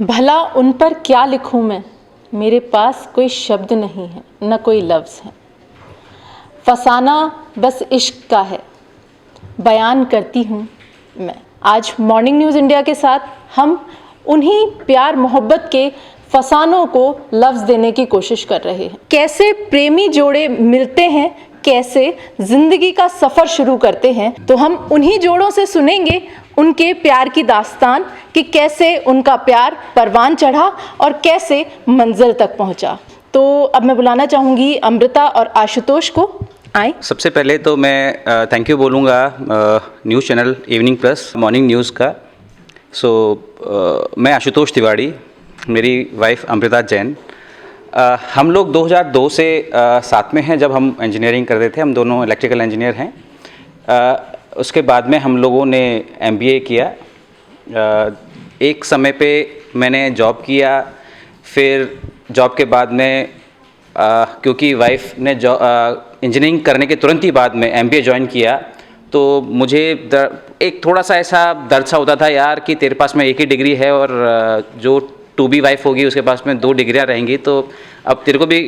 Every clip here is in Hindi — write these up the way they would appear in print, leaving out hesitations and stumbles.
भला उन पर क्या लिखूं मैं, मेरे पास कोई शब्द नहीं है, न कोई लफ्ज़ है। फसाना बस इश्क का है, बयान करती हूँ मैं। आज मॉर्निंग न्यूज़ इंडिया के साथ हम उन्हीं प्यार मोहब्बत के फसानों को लफ्ज़ देने की कोशिश कर रहे हैं। कैसे प्रेमी जोड़े मिलते हैं, कैसे ज़िंदगी का सफ़र शुरू करते हैं, तो हम उन्हीं जोड़ों से सुनेंगे उनके प्यार की दास्तान कि कैसे उनका प्यार परवान चढ़ा और कैसे मंजिल तक पहुंचा। तो अब मैं बुलाना चाहूँगी अमृता और आशुतोष को। आए। सबसे पहले तो मैं थैंक यू बोलूँगा news channel evening plus morning news का। मैं आशुतोष तिवारी, मेरी वाइफ अमृता जैन। हम लोग 2002 से साथ में हैं। जब हम इंजीनियरिंग करते थे, हम दोनों इलेक्ट्रिकल इंजीनियर हैं। उसके बाद में हम लोगों ने MBA किया। एक समय पे मैंने जॉब किया, फिर जॉब के बाद में क्योंकि वाइफ ने इंजीनियरिंग करने के तुरंत ही बाद में MBA ज्वाइन किया, तो मुझे एक थोड़ा सा ऐसा दर्द सा होता था यार कि तेरे पास में एक ही डिग्री है और जो टू बी वाइफ होगी उसके पास में 2 डिग्रियाँ रहेंगी, तो अब तेरे को भी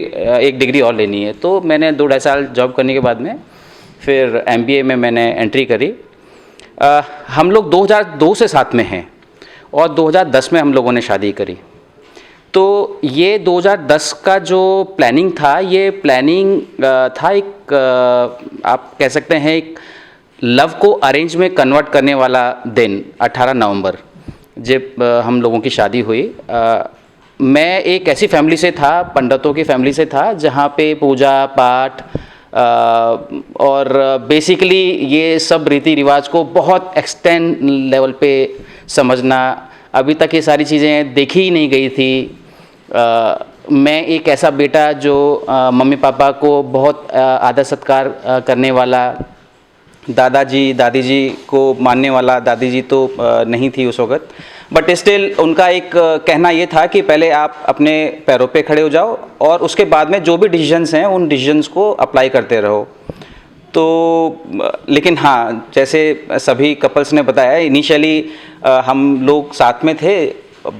एक डिग्री और लेनी है। तो मैंने 2 ढाई साल जॉब करने के बाद में फिर MBA में मैंने एंट्री करी। हम लोग 2002 से साथ में हैं और 2010 में हम लोगों ने शादी करी। तो ये 2010 का जो प्लानिंग था, ये प्लानिंग था एक आप कह सकते हैं एक लव को अरेंज में कन्वर्ट करने वाला दिन 18 नवंबर जब हम लोगों की शादी हुई। मैं एक ऐसी फैमिली से था, पंडितों की फैमिली से था, जहाँ पे पूजा पाठ और बेसिकली ये सब रीति रिवाज को बहुत एक्सटेंड लेवल पे समझना, अभी तक ये सारी चीज़ें देखी ही नहीं गई थी। मैं एक ऐसा बेटा जो मम्मी पापा को बहुत आदर सत्कार करने वाला, दादाजी दादी जी को मानने वाला, दादी जी तो नहीं थी उस वक़्त, बट स्टिल उनका एक कहना ये था कि पहले आप अपने पैरों पे खड़े हो जाओ और उसके बाद में जो भी डिसीजंस हैं उन डिसीजंस को अप्लाई करते रहो। तो लेकिन हाँ, जैसे सभी कपल्स ने बताया, इनिशियली हम लोग साथ में थे,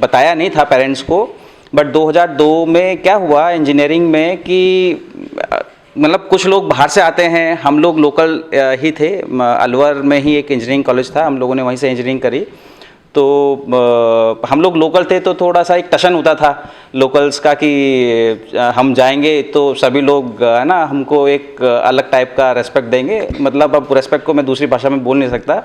बताया नहीं था पेरेंट्स को, बट 2002 में क्या हुआ इंजीनियरिंग में कि मतलब कुछ लोग बाहर से आते हैं, हम लोग लोकल ही थे। अलवर में ही एक इंजीनियरिंग कॉलेज था, हम लोगों ने वहीं से इंजीनियरिंग करी। तो हम लोग लोकल थे तो थोड़ा सा एक टशन होता था लोकल्स का कि हम जाएंगे तो सभी लोग है ना हमको एक अलग टाइप का रेस्पेक्ट देंगे। मतलब अब रेस्पेक्ट को मैं दूसरी भाषा में बोल नहीं सकता,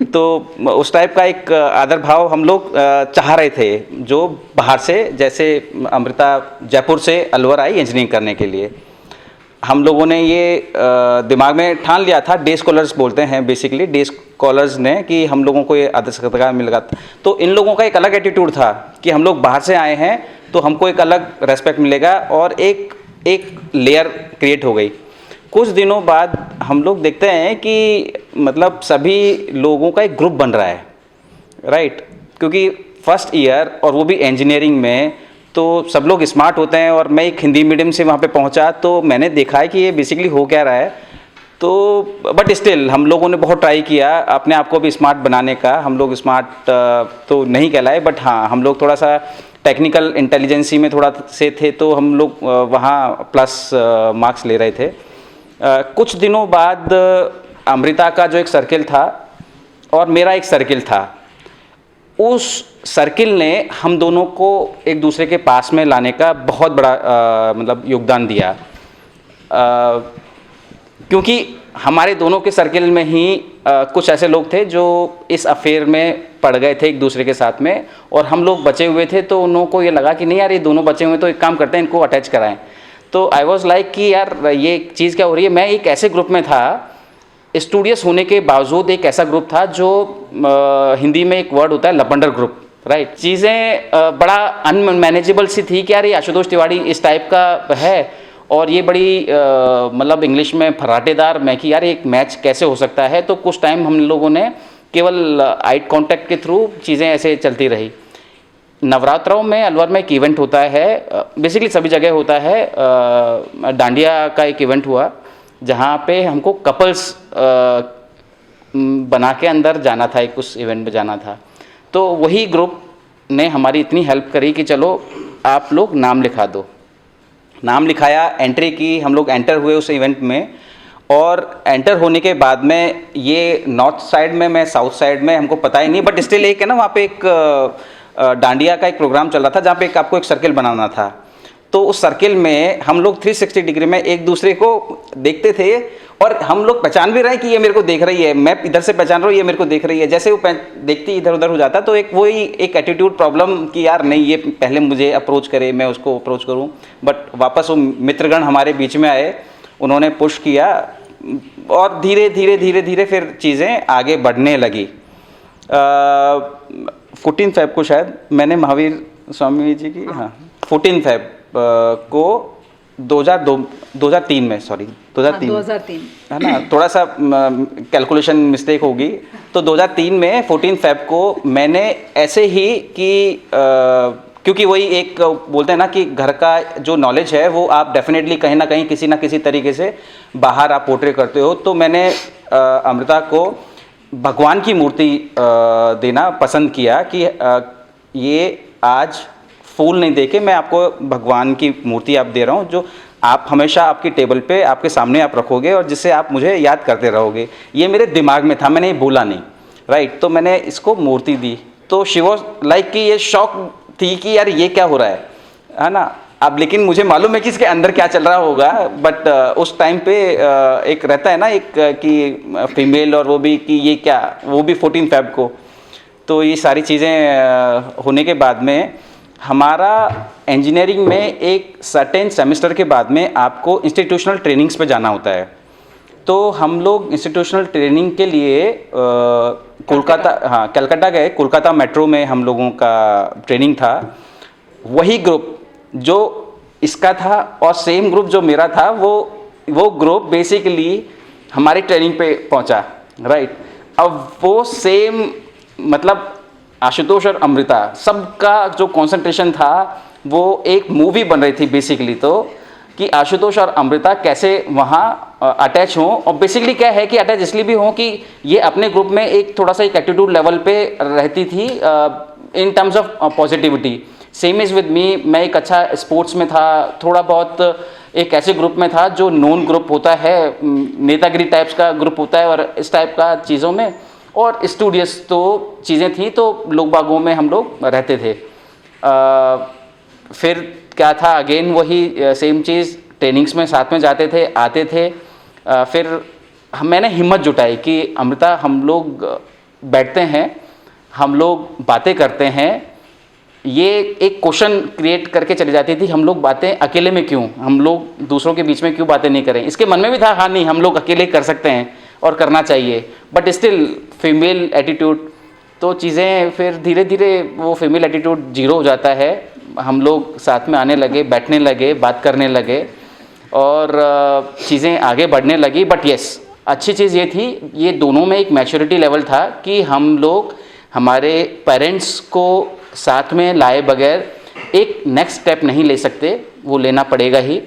तो उस टाइप का एक आदर भाव हम लोग चाह रहे थे जो बाहर से, जैसे अमृता जयपुर से अलवर आई इंजीनियरिंग करने के लिए। हम लोगों ने ये दिमाग में ठान लिया था, डे स्कॉलर्स बोलते हैं बेसिकली, डे स्कॉलर्स ने, कि हम लोगों को ये आदर सत्कार मिलेगा। तो इन लोगों का एक अलग एटीट्यूड था कि हम लोग बाहर से आए हैं तो हमको एक अलग रेस्पेक्ट मिलेगा और एक लेयर क्रिएट हो गई। कुछ दिनों बाद हम लोग देखते हैं कि मतलब सभी लोगों का एक ग्रुप बन रहा है, राइट, क्योंकि फर्स्ट ईयर और वो भी इंजीनियरिंग में, तो सब लोग स्मार्ट होते हैं और मैं एक हिंदी मीडियम से वहाँ पे पहुँचा, तो मैंने देखा है कि ये बेसिकली हो क्या रहा है। तो बट स्टिल हम लोगों ने बहुत ट्राई किया अपने आप को भी स्मार्ट बनाने का। हम लोग स्मार्ट तो नहीं कहलाए, बट हाँ हम लोग थोड़ा सा टेक्निकल इंटेलिजेंसी में थोड़ा से थे, तो हम लोग वहाँ प्लस मार्क्स ले रहे थे। कुछ दिनों बाद अमृता का जो एक सर्किल था और मेरा एक सर्किल था, उस सर्किल ने हम दोनों को एक दूसरे के पास में लाने का बहुत बड़ा मतलब योगदान दिया, क्योंकि हमारे दोनों के सर्किल में ही कुछ ऐसे लोग थे जो इस अफेयर में पड़ गए थे एक दूसरे के साथ में, और हम लोग बचे हुए थे। तो उन लोगों को ये लगा कि नहीं यार, ये दोनों बचे हुए, तो एक काम करते हैं, इनको अटैच कराएं। तो आई वॉज लाइक कि यार ये चीज़ क्या हो रही है। मैं एक ऐसे ग्रुप में था, स्टूडियस होने के बावजूद एक ऐसा ग्रुप था जो हिंदी में एक वर्ड होता है लपंडर ग्रुप, राइट। चीज़ें बड़ा अनमैनेजेबल सी थी कि यार ये आशुतोष तिवारी इस टाइप का है और ये बड़ी मतलब इंग्लिश में फर्राटेदार, मैं कि यार एक मैच कैसे हो सकता है। तो कुछ टाइम हम लोगों ने केवल आई कांटेक्ट के थ्रू चीज़ें ऐसे चलती रही। नवरात्रों में अलवर में एक इवेंट होता है, बेसिकली सभी जगह होता है, डांडिया का एक इवेंट हुआ जहाँ पे हमको कपल्स बना के अंदर जाना था, एक उस इवेंट में जाना था। तो वही ग्रुप ने हमारी इतनी हेल्प करी कि चलो आप लोग नाम लिखा दो। नाम लिखाया, एंट्री की, हम लोग एंटर हुए उस इवेंट में। और एंटर होने के बाद में ये नॉर्थ साइड में, मैं साउथ साइड में, हमको पता ही नहीं, बट स्टिल एक है ना, वहाँ पे एक डांडिया का एक प्रोग्राम चल रहा था जहाँ पे आपको एक सर्किल बनाना था। तो उस सर्किल में हम लोग 360 डिग्री में एक दूसरे को देखते थे और हम लोग पहचान भी रहे हैं कि ये मेरे को देख रही है, मैं इधर से पहचान रहा हूँ ये मेरे को देख रही है। जैसे वो देखती इधर उधर हो जाता, तो एक वही एक एटीट्यूड प्रॉब्लम कि यार नहीं, ये पहले मुझे अप्रोच करे, मैं उसको अप्रोच करूँ। बट वापस वो मित्रगण हमारे बीच में आए, उन्होंने पुश किया और धीरे धीरे धीरे धीरे फिर चीज़ें आगे बढ़ने लगी। 14 फेब को शायद मैंने महावीर स्वामी जी की, हाँ 14 फेब को 2003 में, सॉरी 2003 है ना, थोड़ा सा कैलकुलेशन मिस्टेक होगी। तो 2003 में 14 फेब को मैंने ऐसे ही कि क्योंकि वही एक बोलते हैं ना कि घर का जो नॉलेज है वो आप डेफिनेटली कहीं ना कहीं किसी ना किसी तरीके से बाहर आप पोर्ट्रे करते हो। तो मैंने अमृता को भगवान की मूर्ति देना पसंद किया कि ये आज फूल नहीं देके मैं आपको भगवान की मूर्ति आप दे रहा हूँ, जो आप हमेशा आपकी टेबल पे आपके सामने आप रखोगे और जिससे आप मुझे याद करते रहोगे। ये मेरे दिमाग में था, मैंने ये बोला नहीं, राइट। तो मैंने इसको मूर्ति दी। तो शी वॉज लाइक कि ये शौक थी कि यार ये क्या हो रहा है ना। अब लेकिन मुझे मालूम है कि इसके अंदर क्या चल रहा होगा, बट उस टाइम पे एक रहता है ना एक कि फीमेल, और वो भी कि ये क्या, वो भी 14 फेब को। तो ये सारी चीज़ें होने के बाद में हमारा इंजीनियरिंग में एक सर्टेन सेमेस्टर के बाद में आपको इंस्टीट्यूशनल ट्रेनिंग्स पे जाना होता है। तो हम लोग इंस्टीट्यूशनल ट्रेनिंग के लिए कोलकाता, हाँ कलकत्ता गए। कोलकाता मेट्रो में हम लोगों का ट्रेनिंग था। वही ग्रुप जो इसका था और सेम ग्रुप जो मेरा था, वो ग्रुप बेसिकली हमारी ट्रेनिंग पे पहुंचा, राइट। अब वो सेम मतलब आशुतोष और अमृता सबका जो कंसंट्रेशन था वो एक मूवी बन रही थी बेसिकली। तो कि आशुतोष और अमृता कैसे वहाँ अटैच हों, और बेसिकली क्या है कि अटैच इसलिए भी हों कि ये अपने ग्रुप में एक थोड़ा सा एक एटीट्यूड लेवल पे रहती थी in terms of positivity. Same is with me, मैं एक अच्छा स्पोर्ट्स में था, थोड़ा बहुत एक ऐसे ग्रुप में था जो नॉन ग्रुप होता है, नेतागिरी टाइप्स का ग्रुप होता है और इस टाइप का चीज़ों में, और स्टूडियस तो चीज़ें थी। तो लोग बागों में हम लोग रहते थे। फिर क्या था, अगेन वही सेम चीज़, ट्रेनिंग्स में साथ में जाते थे, आते थे। फिर मैंने हिम्मत जुटाई कि अमृता हम लोग बैठते हैं, हम लोग बातें करते हैं। ये एक क्वेश्चन क्रिएट करके चली जाती थी, हम लोग बातें अकेले में क्यों, हम लोग दूसरों के बीच में क्यों बातें नहीं करें। इसके मन में भी था हाँ नहीं, हम लोग अकेले कर सकते हैं और करना चाहिए, बट स्टिल फीमेल एटीट्यूड। तो चीज़ें फिर धीरे धीरे वो फीमेल एटीट्यूड जीरो हो जाता है। हम लोग साथ में आने लगे, बैठने लगे, बात करने लगे और चीज़ें आगे बढ़ने लगी। बट यस, अच्छी चीज़ ये थी, ये दोनों में एक मैच्योरिटी लेवल था कि हम लोग हमारे पेरेंट्स को साथ में लाए बगैर एक नेक्स्ट स्टेप नहीं ले सकते, वो लेना पड़ेगा ही।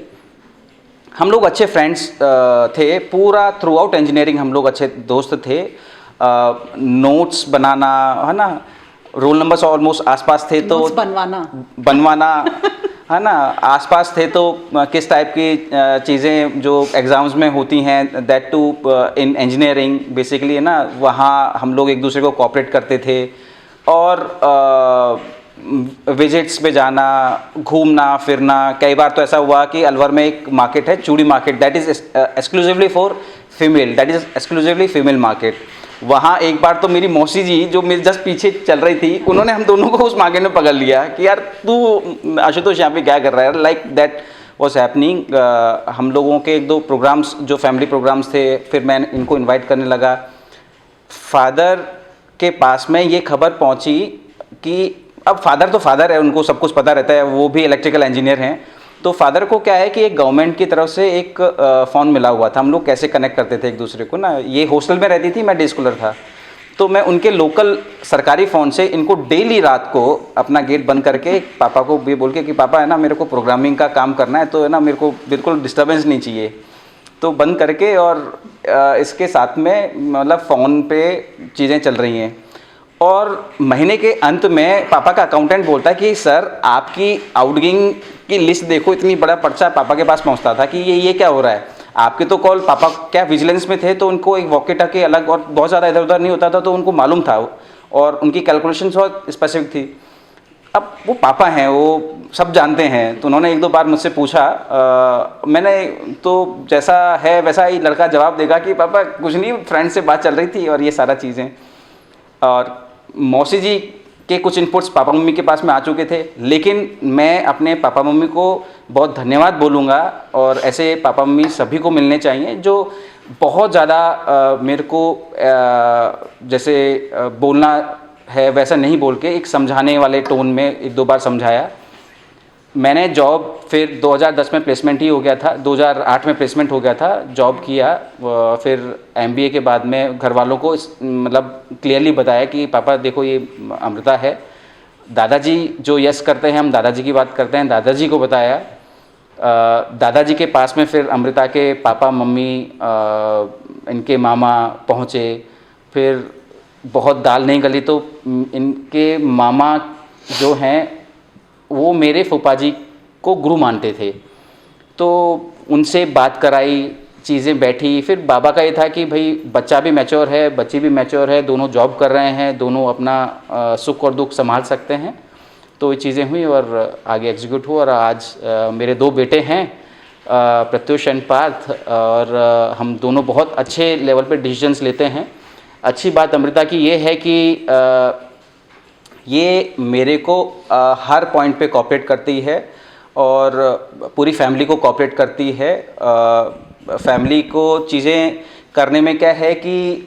हम लोग अच्छे फ्रेंड्स थे पूरा थ्रू आउट इंजीनियरिंग, हम लोग अच्छे दोस्त थे। नोट्स बनाना है ना, रोल नंबर्स ऑलमोस्ट आसपास थे, तो बनवाना है ना, आसपास थे। तो किस टाइप की चीज़ें जो एग्ज़ाम्स में होती हैं, that too in engineering basically है ना, वहाँ हम लोग एक दूसरे को कोऑपरेट करते थे। और विजिट्स पे जाना, घूमना फिरना। कई बार तो ऐसा हुआ कि अलवर में एक मार्केट है, चूड़ी market, that is exclusively for female, that is exclusively female market. वहाँ एक बार तो मेरी मौसी जी जो मेरे जस्ट पीछे चल रही थी, उन्होंने हम दोनों को उस मार्केट में पकड़ लिया कि यार तू आशुतोष यहाँ पे क्या कर रहा है, लाइक दैट वॉज हैपनिंग। हम लोगों के एक दो प्रोग्राम्स जो फैमिली प्रोग्राम्स थे, फिर मैं इनको इन्वाइट करने लगा। फादर के पास में ये खबर पहुंची कि अब फादर तो फादर है, उनको सब कुछ पता रहता है, वो भी इलेक्ट्रिकल इंजीनियर हैं। तो फादर को क्या है कि एक गवर्नमेंट की तरफ से एक फ़ोन मिला हुआ था। हम लोग कैसे कनेक्ट करते थे एक दूसरे को ना, ये हॉस्टल में रहती थी, मैं डे स्कॉलर था। तो मैं उनके लोकल सरकारी फ़ोन से इनको डेली रात को अपना गेट बंद करके पापा को भी बोल के कि पापा है ना, मेरे को प्रोग्रामिंग का काम करना है, तो है ना मेरे को बिल्कुल डिस्टर्बेंस नहीं चाहिए। तो बंद करके और इसके साथ में मतलब फ़ोन पे चीज़ें चल रही हैं। और महीने के अंत में पापा का अकाउंटेंट बोलता है कि सर आपकी आउटगोइंग की लिस्ट देखो, इतनी बड़ा पर्चा पापा के पास पहुंचता था कि ये क्या हो रहा है। आपके तो कॉल, पापा क्या विजिलेंस में थे तो उनको एक वॉकी टॉकी अलग और बहुत ज़्यादा इधर उधर नहीं होता था, तो उनको मालूम था और उनकी कैलकुलेशन बहुत स्पेसिफिक थी। अब वो पापा हैं, वो सब जानते हैं, तो उन्होंने एक दो बार मुझसे पूछा, मैंने तो जैसा है वैसा ही लड़का जवाब देगा कि पापा कुछ नहीं, फ्रेंड से बात चल रही थी और ये सारा चीज़ें। और मौसी जी के कुछ इनपुट्स पापा मम्मी के पास में आ चुके थे, लेकिन मैं अपने पापा मम्मी को बहुत धन्यवाद बोलूँगा और ऐसे पापा मम्मी सभी को मिलने चाहिए जो बहुत ज़्यादा मेरे को जैसे बोलना है वैसा नहीं बोल के एक समझाने वाले टोन में एक दो बार समझाया। मैंने जॉब फिर 2010 में प्लेसमेंट ही हो गया था, 2008 में प्लेसमेंट हो गया था, जॉब किया। फिर MBA के बाद में घर वालों को मतलब क्लियरली बताया कि पापा देखो ये अमृता है। दादाजी जो यस करते हैं, हम दादाजी की बात करते हैं, दादाजी को बताया। दादाजी के पास में फिर अमृता के पापा मम्मी इनके मामा पहुँचे। फिर बहुत दाल नहीं गली तो इनके मामा जो हैं वो मेरे फूफा जी को गुरु मानते थे, तो उनसे बात कराई, चीज़ें बैठी। फिर बाबा का ये था कि भाई बच्चा भी मैच्योर है, बच्ची भी मैच्योर है, दोनों जॉब कर रहे हैं, दोनों अपना सुख और दुख संभाल सकते हैं। तो ये चीज़ें हुई और आगे एग्जीक्यूट हुआ और आज मेरे 2 बेटे हैं, प्रत्युष एंड पार्थ, और हम दोनों बहुत अच्छे लेवल पे डिसीजंस लेते हैं। अच्छी बात अमृता की ये है कि ये मेरे को हर पॉइंट पे कोऑपरेट करती है और पूरी फैमिली को कोऑपरेट करती है। फैमिली को चीज़ें करने में क्या है कि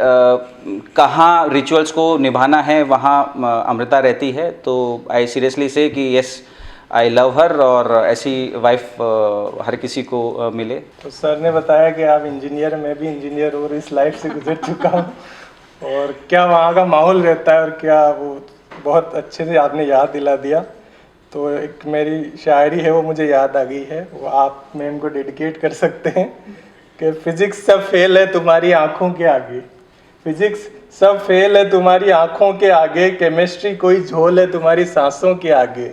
कहाँ रिचुअल्स को निभाना है वहाँ अमृता रहती है। तो आई सीरियसली से कि यस आई लव हर, और ऐसी वाइफ हर किसी को मिले। तो सर ने बताया कि आप इंजीनियर, मैं भी इंजीनियर और इस लाइफ से गुजर चुका हूँ, और क्या वहाँ का माहौल रहता है और क्या वो बहुत अच्छे से आपने याद दिला दिया। तो एक मेरी शायरी है वो मुझे याद आ गई है, वो आप मैम को डेडिकेट कर सकते हैं कि फिजिक्स सब फेल है तुम्हारी आंखों के आगे, फिजिक्स सब फेल है तुम्हारी आंखों के आगे, केमिस्ट्री कोई झोल है तुम्हारी सांसों के आगे,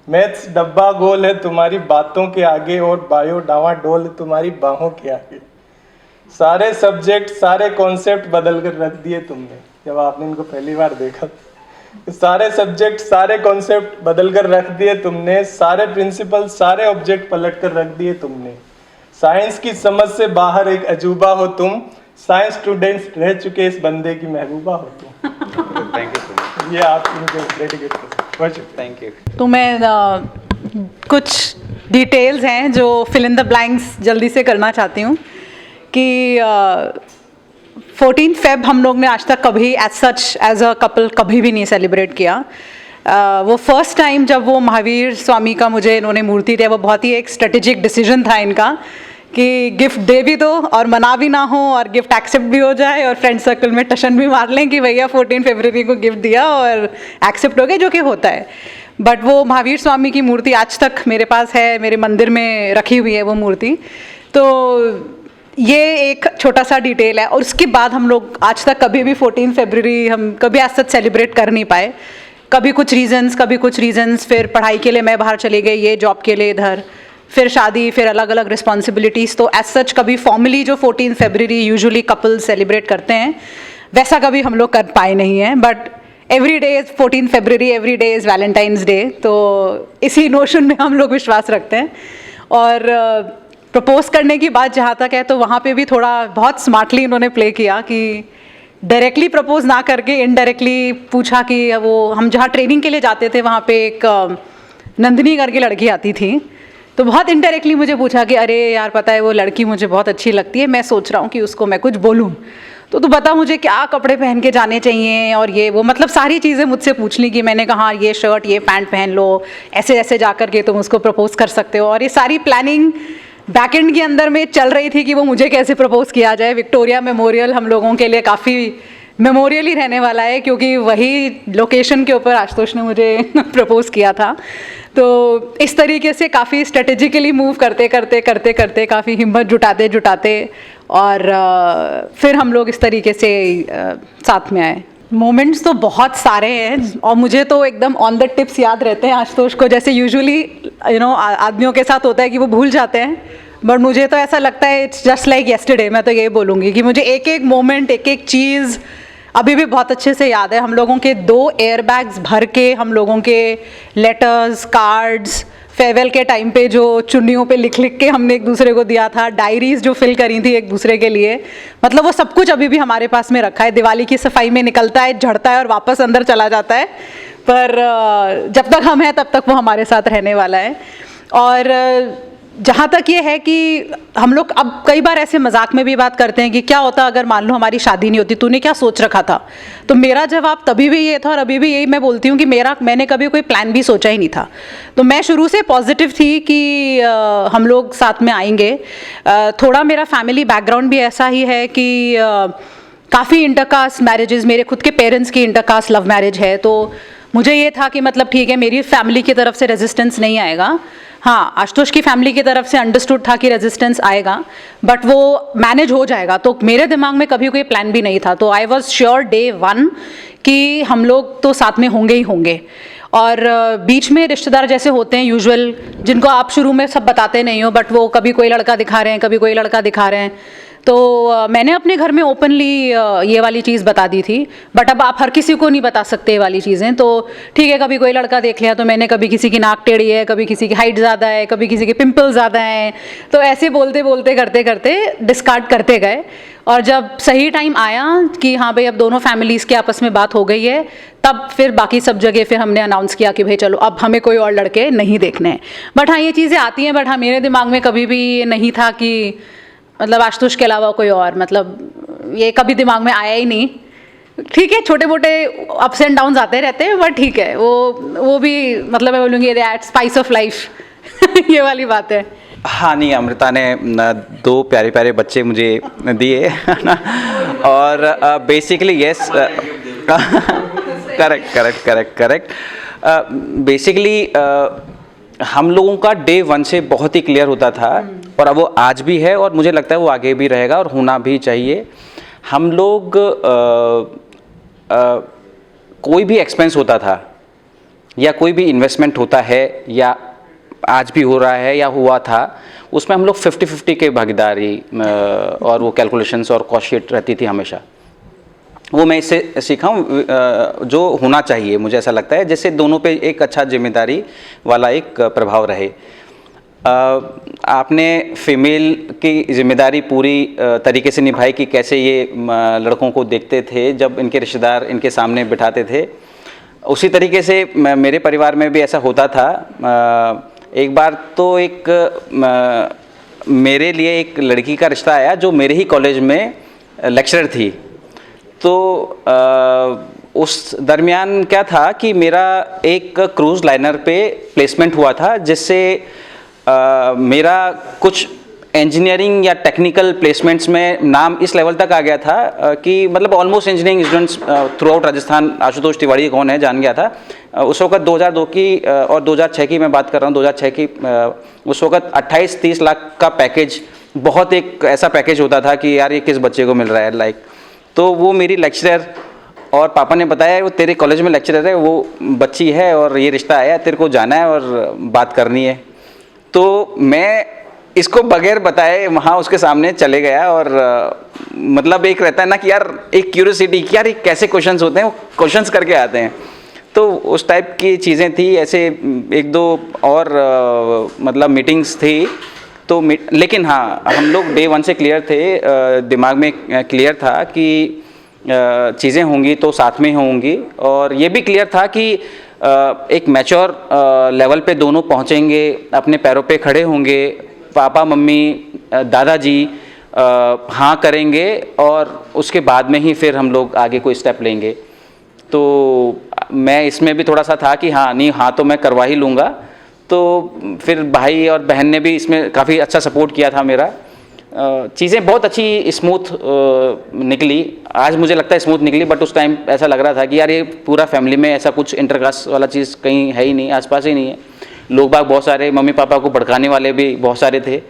मैथ्स डब्बा गोल है तुम्हारी बातों के आगे, और बायो डावाडोल है तुम्हारी बाहों के आगे। सारे सब्जेक्ट सारे कॉन्सेप्ट बदल कर रख दिए तुमने। जब आपने इनको पहली बार देखा, सारे सब्जेक्ट सारे कॉन्सेप्ट बदल कर रख दिए तुमने, सारे प्रिंसिपल सारे ऑब्जेक्ट पलट कर रख दिए तुमने, साइंस की समझ से बाहर एक अजूबा हो तुम, साइंस स्टूडेंट्स रह चुके इस बंदे की महबूबा हो तुम। Thank you so much. ये आप इनको डेडिकेट करो। Thank you. तो मैं कुछ डिटेल्स हैं जो फिल इन द ब्लैंक्स जल्दी से करना चाहती हूँ कि 14 फेब हम लोग ने आज तक कभी as such as a couple कभी भी नहीं सेलिब्रेट किया। वो फर्स्ट टाइम जब वो महावीर स्वामी का मुझे इन्होंने मूर्ति दिया, वो बहुत ही एक स्ट्रेटेजिक डिसीजन था इनका कि गिफ्ट दे भी दो और मना भी ना हो और गिफ्ट एक्सेप्ट भी हो जाए और फ्रेंड सर्कल में टशन भी मार लें कि भैया 14 फरवरी को गिफ्ट दिया और एक्सेप्ट हो गया, जो कि होता है। बट वो महावीर स्वामी की मूर्ति आज तक मेरे पास है, मेरे मंदिर में रखी हुई है वो मूर्ति। तो ये एक छोटा सा डिटेल है। और उसके बाद हम लोग आज तक कभी भी 14 फरवरी हम कभी आज तक सेलिब्रेट कर नहीं पाए, कभी कुछ रीजंस, फिर पढ़ाई के लिए मैं बाहर चली गई, ये जॉब के लिए इधर, फिर शादी, फिर अलग अलग रिस्पॉन्सिबिलिटीज़। तो एज सच कभी फॉर्मली जो 14 फरवरी यूजुअली कपल सेलिब्रेट करते हैं वैसा कभी हम लोग कर पाए नहीं हैं। But every day is 14 February, every day is Valentine's day. तो इसी नोशन में हम लोग विश्वास रखते हैं। और प्रपोज करने की बात जहाँ तक है तो वहाँ पे भी थोड़ा बहुत स्मार्टली इन्होंने प्ले किया कि डायरेक्टली प्रपोज ना करके इनडायरेक्टली पूछा कि वो हम जहाँ ट्रेनिंग के लिए जाते थे वहाँ पे एक नंदिनी करके लड़की आती थी, तो बहुत इनडायरेक्टली मुझे पूछा कि अरे यार पता है वो लड़की मुझे बहुत अच्छी लगती है, मैं सोच रहा हूँ कि उसको मैं कुछ बोलूँ, तो तू बता मुझे क्या कपड़े पहन के जाने चाहिए और ये वो, मतलब सारी चीज़ें मुझसे पूछ ली कि मैंने कहा ये शर्ट ये पैंट पहन लो, ऐसे ऐसे जा कर के तुम उसको प्रपोज कर सकते हो। और ये सारी प्लानिंग बैकएंड के अंदर में चल रही थी कि वो मुझे कैसे प्रपोज किया जाए। विक्टोरिया मेमोरियल हम लोगों के लिए काफ़ी मेमोरियल ही रहने वाला है क्योंकि वही लोकेशन के ऊपर आशुतोष ने मुझे प्रपोज किया था। तो इस तरीके से काफ़ी स्ट्रेटेजिकली मूव करते करते काफ़ी हिम्मत जुटाते और फिर हम लोग इस तरीके से साथ में आए। मोमेंट्स तो बहुत सारे हैं और मुझे तो एकदम ऑन द टिप्स याद रहते हैं आशुतोष को, जैसे यूजुअली आदमियों के साथ होता है कि वो भूल जाते हैं, बट मुझे तो ऐसा लगता है इट्स जस्ट लाइक येस्टरडे। मैं तो यही बोलूँगी कि मुझे एक एक मोमेंट, एक एक चीज़ अभी भी बहुत अच्छे से याद है। हम लोगों के 2 एयरबैग्स भर के हम लोगों के लेटर्स, कार्ड्स, फेयरवेल के टाइम पे जो चुन्नियों पे लिख लिख के हमने एक दूसरे को दिया था, डायरीज जो फिल करी थी एक दूसरे के लिए, मतलब वो सब कुछ अभी भी हमारे पास में रखा है। दिवाली की सफाई में निकलता है, झड़ता है और वापस अंदर चला जाता है, पर जब तक हम हैं तब तक वो हमारे साथ रहने वाला है। और जहाँ तक ये है कि हम लोग अब कई बार ऐसे मजाक में भी बात करते हैं कि क्या होता अगर मान लो हमारी शादी नहीं होती, तूने क्या सोच रखा था? तो मेरा जवाब तभी भी ये था और अभी भी यही मैं बोलती हूँ कि मैंने कभी कोई प्लान भी सोचा ही नहीं था। तो मैं शुरू से पॉजिटिव थी कि हम लोग साथ में आएंगे। थोड़ा मेरा फैमिली बैकग्राउंड भी ऐसा ही है कि काफ़ी इंटरकास्ट मैरिजेस, मेरे खुद के पेरेंट्स की इंटरकास्ट लव मैरिज है, तो मुझे ये था कि मतलब ठीक है, मेरी फैमिली की तरफ से रेजिस्टेंस नहीं आएगा। हाँ, आशुतोष की फैमिली की तरफ से अंडरस्टूड था कि रेजिस्टेंस आएगा, बट वो मैनेज हो जाएगा। तो मेरे दिमाग में कभी कोई प्लान भी नहीं था। तो आई वॉज श्योर डे 1 कि हम लोग तो साथ में होंगे ही होंगे। और बीच में रिश्तेदार जैसे होते हैं यूजुअल, जिनको आप शुरू में सब बताते नहीं हो, बट वो कभी कोई लड़का दिखा रहे हैं, कभी कोई लड़का दिखा रहे हैं। तो मैंने अपने घर में ओपनली ये वाली चीज़ बता दी थी, बट अब आप हर किसी को नहीं बता सकते ये वाली चीज़ें। तो ठीक है, कभी कोई लड़का देख लिया तो मैंने, कभी किसी की नाक टेढ़ी है, कभी किसी की हाइट ज़्यादा है, कभी किसी के पिंपल ज़्यादा हैं, तो ऐसे बोलते बोलते करते करते डिस्कार्ड करते गए। और जब सही टाइम आया कि हाँ भाई अब दोनों फैमिलीज़ के आपस में बात हो गई है, तब फिर बाकी सब जगह फिर हमने अनाउंस किया कि भाई चलो अब हमें कोई और लड़के नहीं देखने हैं। बट हाँ, ये चीज़ें आती हैं, बट हाँ मेरे दिमाग में कभी भी ये नहीं था कि मतलब आशुतोष के अलावा कोई और, मतलब ये कभी दिमाग में आया ही नहीं। ठीक है, छोटे मोटे अप्स एंड डाउन्स आते रहते हैं, बट ठीक है, वो भी मतलब मैं बोलूँगी दैट स्पाइस ऑफ लाइफ ये वाली बात है। हाँ, नहीं, अमृता ने 2 प्यारे प्यारे बच्चे मुझे दिए ना, और बेसिकली यस, करेक्ट। बेसिकली हम लोगों का डे 1 से बहुत ही क्लियर होता था, और अब वो आज भी है और मुझे लगता है वो आगे भी रहेगा और होना भी चाहिए। हम लोग कोई भी एक्सपेंस होता था या कोई भी इन्वेस्टमेंट होता है या आज भी हो रहा है या हुआ था, उसमें हम लोग 50-50 के भागीदारी और वो कैलकुलेशंस और कॉस्ट शीट रहती थी हमेशा। वो मैं इससे सीखा हूँ जो होना चाहिए, मुझे ऐसा लगता है, जैसे दोनों पे एक अच्छा जिम्मेदारी वाला एक प्रभाव रहे। आपने फीमेल की जिम्मेदारी पूरी तरीके से निभाई कि कैसे ये लड़कों को देखते थे जब इनके रिश्तेदार इनके सामने बिठाते थे। उसी तरीके से मेरे परिवार में भी ऐसा होता था। एक बार तो मेरे लिए एक लड़की का रिश्ता आया जो मेरे ही कॉलेज में लेक्चरर थी। तो उस दरमियान क्या था कि मेरा एक क्रूज़ लाइनर पे प्लेसमेंट हुआ था, जिससे मेरा कुछ इंजीनियरिंग या टेक्निकल प्लेसमेंट्स में नाम इस लेवल तक आ गया था कि मतलब almost engineering students through out Rajasthan, Ashutosh Tiwari कौन है जान गया था। उस वक्त 2002 की और 2006 की मैं बात कर रहा हूँ, 2006 की उस वक्त 28-30 लाख का पैकेज बहुत एक ऐसा पैकेज होता था कि यार ये किस बच्चे को मिल रहा है लाइक। तो वो मेरी लेक्चरर और पापा ने बताया वो तेरे कॉलेज में लेक्चरर है, वो बच्ची है और ये रिश्ता आया, तेरे को जाना है और बात करनी है। तो मैं इसको बगैर बताए वहाँ उसके सामने चले गया और मतलब एक रहता है ना कि यार एक क्यूरियोसिटी कि यार ये कैसे क्वेश्चंस होते हैं, वो क्वेश्चंस करके आते हैं। तो उस टाइप की चीज़ें थी। ऐसे 1-2 और मतलब मीटिंग्स थी। तो लेकिन हाँ, हम लोग डे 1 से क्लियर थे, दिमाग में क्लियर था कि चीज़ें होंगी तो साथ में होंगी। और ये भी क्लियर था कि एक मैच्योर लेवल पे दोनों पहुँचेंगे, अपने पैरों पे खड़े होंगे, पापा मम्मी दादाजी हाँ करेंगे और उसके बाद में ही फिर हम लोग आगे कोई स्टेप लेंगे। तो मैं इसमें भी थोड़ा सा था कि हाँ नहीं, हाँ तो मैं करवा ही लूँगा। तो फिर भाई और बहन ने भी इसमें काफ़ी अच्छा सपोर्ट किया था मेरा। चीज़ें बहुत अच्छी स्मूथ निकली। आज मुझे लगता है स्मूथ निकली, बट उस टाइम ऐसा लग रहा था कि यार ये पूरा फैमिली में ऐसा कुछ इंटरकास्ट वाला चीज़ कहीं है ही नहीं, आसपास ही नहीं है। लोग बाग बहुत सारे, मम्मी पापा को भड़काने वाले भी बहुत सारे थे,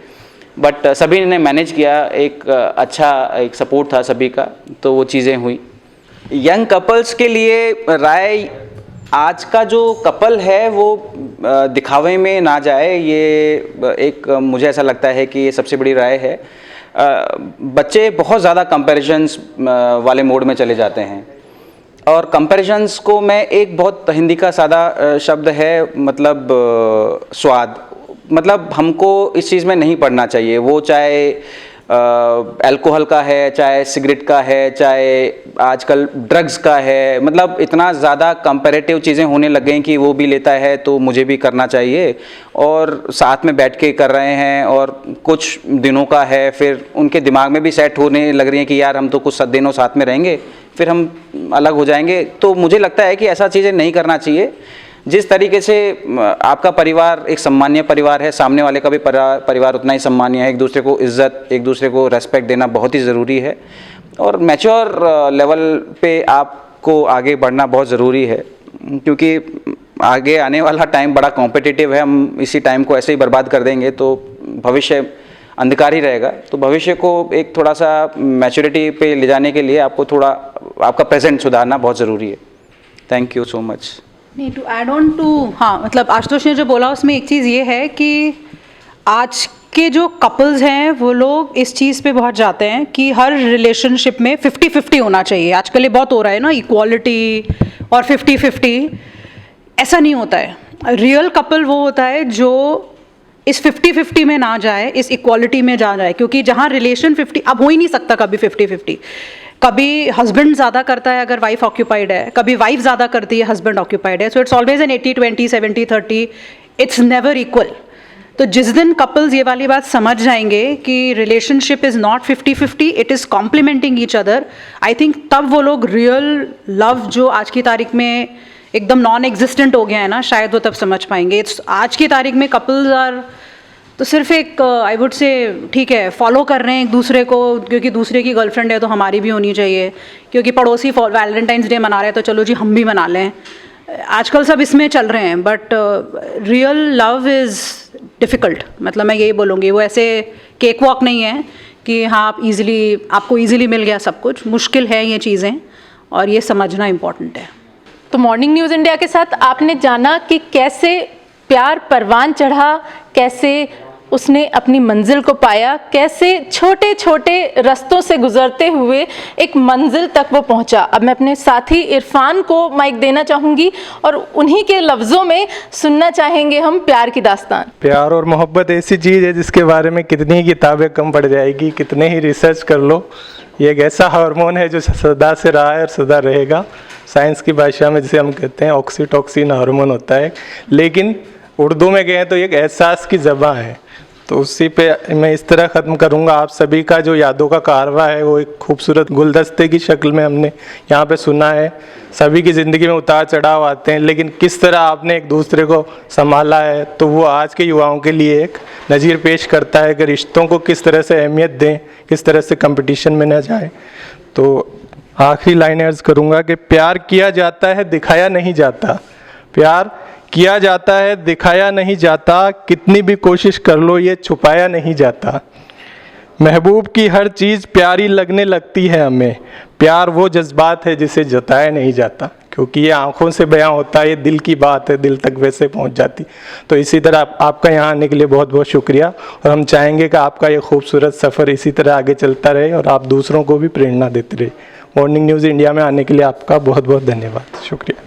बट सभी ने मैनेज किया। एक अच्छा एक सपोर्ट था सभी का, तो वो चीज़ें हुई। यंग कपल्स के लिए राय, आज का जो कपल है वो दिखावे में ना जाए, ये एक मुझे ऐसा लगता है कि ये सबसे बड़ी राय है। बच्चे बहुत ज़्यादा कंपैरिजन्स वाले मोड में चले जाते हैं, और कंपैरिजन्स को मैं एक बहुत हिंदी का सादा शब्द है, मतलब स्वाद, मतलब हमको इस चीज़ में नहीं पड़ना चाहिए। वो चाहे अल्कोहल का है, चाहे सिगरेट का है, चाहे आजकल ड्रग्स का है, मतलब इतना ज़्यादा कंपैरेटिव चीज़ें होने लग गई कि वो भी लेता है तो मुझे भी करना चाहिए, और साथ में बैठ के कर रहे हैं, और कुछ दिनों का है फिर उनके दिमाग में भी सेट होने लग रही है कि यार हम तो कुछ दिनों साथ में रहेंगे फिर हम अलग हो जाएंगे। तो मुझे लगता है कि ऐसा चीज़ें नहीं करना चाहिए। जिस तरीके से आपका परिवार एक सम्मानीय परिवार है, सामने वाले का भी परिवार उतना ही सम्मानीय है। एक दूसरे को इज्जत, एक दूसरे को रेस्पेक्ट देना बहुत ही ज़रूरी है, और मैच्योर लेवल पे आपको आगे बढ़ना बहुत ज़रूरी है, क्योंकि आगे आने वाला टाइम बड़ा कॉम्पिटिटिव है। हम इसी टाइम को ऐसे ही बर्बाद कर देंगे तो भविष्य अंधकार ही रहेगा। तो भविष्य को एक थोड़ा सा मैच्योरिटी पे ले जाने के लिए आपको थोड़ा आपका प्रेजेंट सुधारना बहुत ज़रूरी है। Thank you so much. नहीं, टू ऐड ऑन टू, हाँ, मतलब आशुतोष ने जो बोला उसमें एक चीज़ ये है कि आज के जो कपल्स हैं वो लोग इस चीज़ पे बहुत जाते हैं कि हर रिलेशनशिप में 50-50 होना चाहिए। आजकल ये बहुत हो रहा है ना, इक्वालिटी और 50-50। ऐसा नहीं होता है। रियल कपल वो होता है जो इस 50-50 में ना जाए, इस इक्वालिटी में जाए, क्योंकि जहाँ रिलेशन 50, अब हो ही नहीं सकता कभी 50-50। कभी हस्बैंड ज़्यादा करता है अगर वाइफ ऑक्यूपाइड है, कभी वाइफ ज़्यादा करती है हस्बैंड ऑक्यूपाइड है। So it's always an 80-20, 70-30, it's never equal. तो जिस दिन कपल्स ये वाली बात समझ जाएंगे कि relationship is not 50-50, it is complementing each other, I think तब वो लोग रियल लव जो आज की तारीख में एकदम नॉन एग्जिस्टेंट हो गया है ना, शायद वो तब समझ पाएंगे। इट्स आज की तारीख में कपल्स आर तो सिर्फ एक आई वुड से ठीक है फॉलो कर रहे हैं एक दूसरे को, क्योंकि दूसरे की गर्लफ्रेंड है तो हमारी भी होनी चाहिए, क्योंकि पड़ोसी वैलेंटाइंस डे मना रहे हैं तो चलो जी हम भी मना लें। आजकल सब इसमें चल रहे हैं, but real love is difficult. मतलब मैं यही बोलूँगी, वो ऐसे केक वॉक नहीं है कि हाँ आपको ईजिली मिल गया सब कुछ। मुश्किल है ये चीज़ें, और ये समझना इम्पॉर्टेंट है। तो मॉर्निंग न्यूज़ इंडिया के साथ आपने जाना कि कैसे प्यार परवान चढ़ा, कैसे उसने अपनी मंजिल को पाया, कैसे छोटे छोटे रास्तों से गुजरते हुए एक मंजिल तक वो पहुंचा। अब मैं अपने साथी इरफान को माइक देना चाहूँगी और उन्हीं के लफ्ज़ों में सुनना चाहेंगे हम प्यार की दास्तान। प्यार और मोहब्बत ऐसी चीज़ है जिसके बारे में कितनी ही किताबें कम पड़ जाएगी, कितने ही रिसर्च कर लो। ये एक ऐसा हार्मोन है जो सदा से रहा है और सदा रहेगा। साइंस की भाषा में जिसे हम कहते हैं ऑक्सीटोसिन हार्मोन होता है, लेकिन उर्दू में कहें तो एक एहसास की ज़बान है। तो उसी पे मैं इस तरह ख़त्म करूँगा। आप सभी का जो यादों का कारवा है वो एक खूबसूरत गुलदस्ते की शक्ल में हमने यहाँ पे सुना है। सभी की ज़िंदगी में उतार चढ़ाव आते हैं, लेकिन किस तरह आपने एक दूसरे को संभाला है, तो वो आज के युवाओं के लिए एक नज़ीर पेश करता है कि रिश्तों को किस तरह से अहमियत दें, किस तरह से कंपटीशन में न जाए। तो आखिरी लाइन अर्ज़ करूँगा कि प्यार किया जाता है, दिखाया नहीं जाता। प्यार किया जाता है, दिखाया नहीं जाता। कितनी भी कोशिश कर लो ये छुपाया नहीं जाता। महबूब की हर चीज़ प्यारी लगने लगती है हमें। प्यार वो जज्बात है जिसे जताया नहीं जाता, क्योंकि ये आंखों से बयां होता है, ये दिल की बात है, दिल तक वैसे पहुंच जाती। तो इसी तरह आपका यहाँ आने के लिए बहुत बहुत शुक्रिया, और हम चाहेंगे कि आपका ये खूबसूरत सफ़र इसी तरह आगे चलता रहे और आप दूसरों को भी प्रेरणा देते रहे। मॉर्निंग न्यूज़ इंडिया में आने के लिए आपका बहुत बहुत धन्यवाद। शुक्रिया।